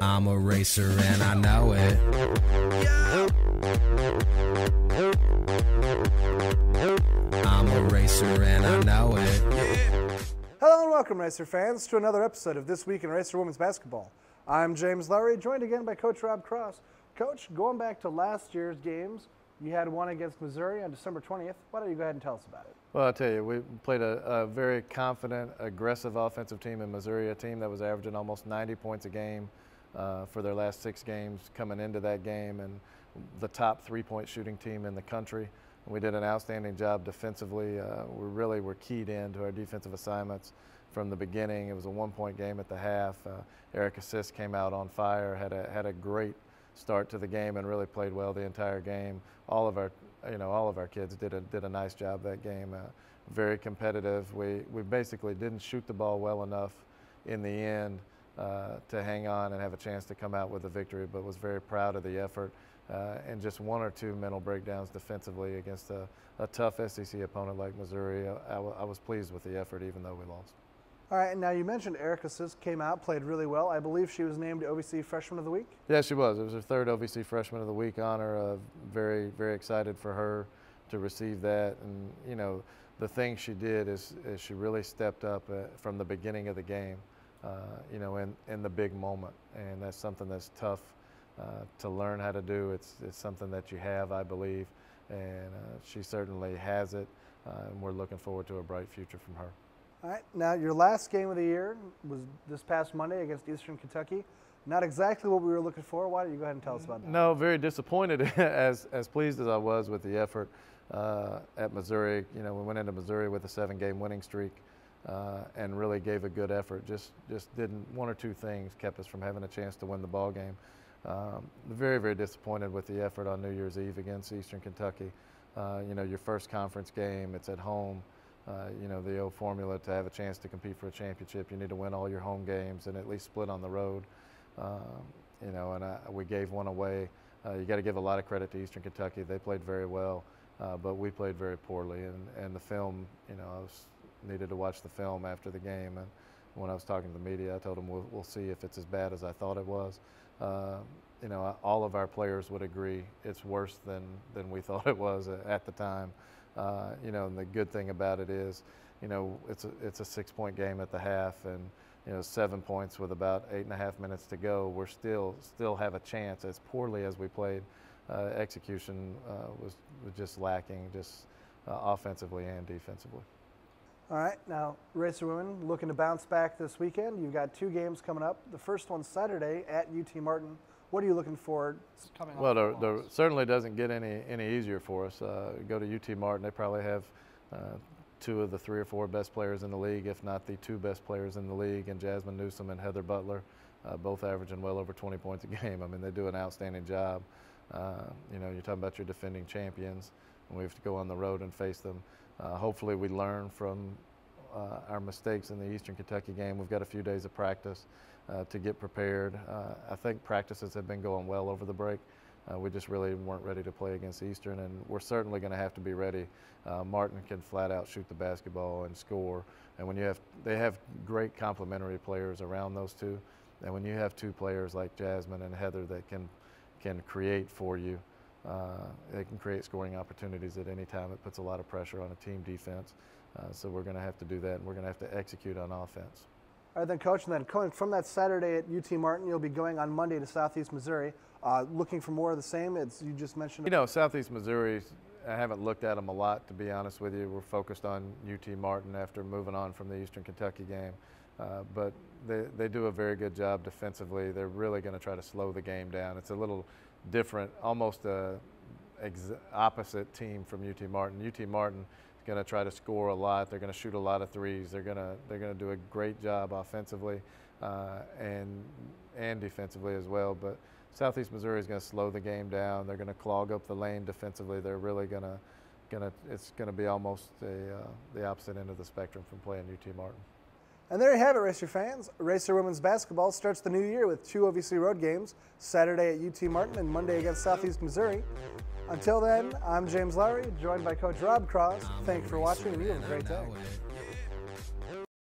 I'm a racer and I know it. I'm a racer and I know it. Hello and welcome, racer fans, to another episode of This Week in Racer Women's Basketball. I'm James Lowery, joined again by Coach Rob Cross. Coach, going back to last year's games, you had one against Missouri on December 20th. Why don't you go ahead and tell us about it? Well, I'll tell you, we played a very confident, aggressive offensive team in Missouri, a team that was averaging almost 90 points a game for their last 6 games coming into that game, and the top three-point shooting team in the country. We did an outstanding job defensively. We really were keyed into our defensive assignments from the beginning. It was a one-point game at the half. Erica Sisk came out on fire, had a great start to the game and really played well the entire game. All of our kids did a nice job that game. Very competitive. We basically didn't shoot the ball well enough in the end to hang on and have a chance to come out with a victory, but was very proud of the effort and just one or two mental breakdowns defensively against a tough SEC opponent like Missouri. I was pleased with the effort even though we lost. All right, now you mentioned Erica Sisk came out, played really well. I believe she was named OVC Freshman of the Week? Yeah, she was. It was her third OVC Freshman of the Week honor. Very, very excited for her to receive that. And, you know, the thing she did is she really stepped up from the beginning of the game, you know, in the big moment. And that's something that's tough to learn how to do. It's something that you have, I believe, and she certainly has it. And we're looking forward to a bright future from her. All right, now your last game of the year was this past Monday against Eastern Kentucky. Not exactly what we were looking for. Why don't you go ahead and tell us about that? No, very disappointed, as pleased as I was with the effort at Missouri. You know, we went into Missouri with a 7-game winning streak and really gave a good effort. Just didn't, one or two things kept us from having a chance to win the ball game. Very, very disappointed with the effort on New Year's Eve against Eastern Kentucky. You know, your first conference game, it's at home. You know, the old formula to have a chance to compete for a championship, you need to win all your home games and at least split on the road. You know, and we gave one away. You got to give a lot of credit to Eastern Kentucky. They played very well, but we played very poorly. And the film, you know, needed to watch the film after the game. And when I was talking to the media, I told them we'll see if it's as bad as I thought it was. You know, all of our players would agree it's worse than we thought it was at the time. You know, and the good thing about it is, you know, it's a 6-point game at the half, and you know, 7 points with about 8.5 minutes to go. We're still have a chance. As poorly as we played, execution was just lacking, just offensively and defensively. All right, now racer women looking to bounce back this weekend. You've got 2 games coming up. The first one's Saturday at UT Martin. What are you looking forward coming up? Well, there certainly doesn't get any easier for us. Go to UT Martin, they probably have 2 of the 3 or 4 best players in the league, if not the 2 best players in the league, and Jasmine Newsom and Heather Butler, both averaging well over 20 points a game. I mean, they do an outstanding job. You know, you're talking about your defending champions, and we have to go on the road and face them. Hopefully we learn from our mistakes in the Eastern Kentucky game. We've got a few days of practice to get prepared. I think practices have been going well over the break. We just really weren't ready to play against Eastern, and we're certainly going to have to be ready. Martin can flat out shoot the basketball and score, and when they have great complementary players around those two, and when you have 2 players like Jasmine and Heather that can create for you, they can create scoring opportunities at any time. It puts a lot of pressure on a team defense, so we're going to have to do that, and we're going to have to execute on offense. All right, then, Coach, and then coming from that Saturday at UT Martin, you'll be going on Monday to Southeast Missouri. Looking for more of the same, as you just mentioned. You know, Southeast Missouri, I haven't looked at them a lot, to be honest with you. We're focused on UT Martin after moving on from the Eastern Kentucky game. But they do a very good job defensively. They're really going to try to slow the game down. It's a little different, almost opposite team from UT Martin. UT Martin going to try to score a lot. They're going to shoot a lot of threes. They're going to do a great job offensively and defensively as well. But Southeast Missouri is going to slow the game down. They're going to clog up the lane defensively. They're really it's going to be almost the opposite end of the spectrum from playing UT Martin. And there you have it, Racer fans. Racer Women's Basketball starts the new year with 2 OVC road games, Saturday at UT Martin and Monday against Southeast Missouri. Until then, I'm James Lowery, joined by Coach Rob Cross. Thanks for watching, and you have a great day.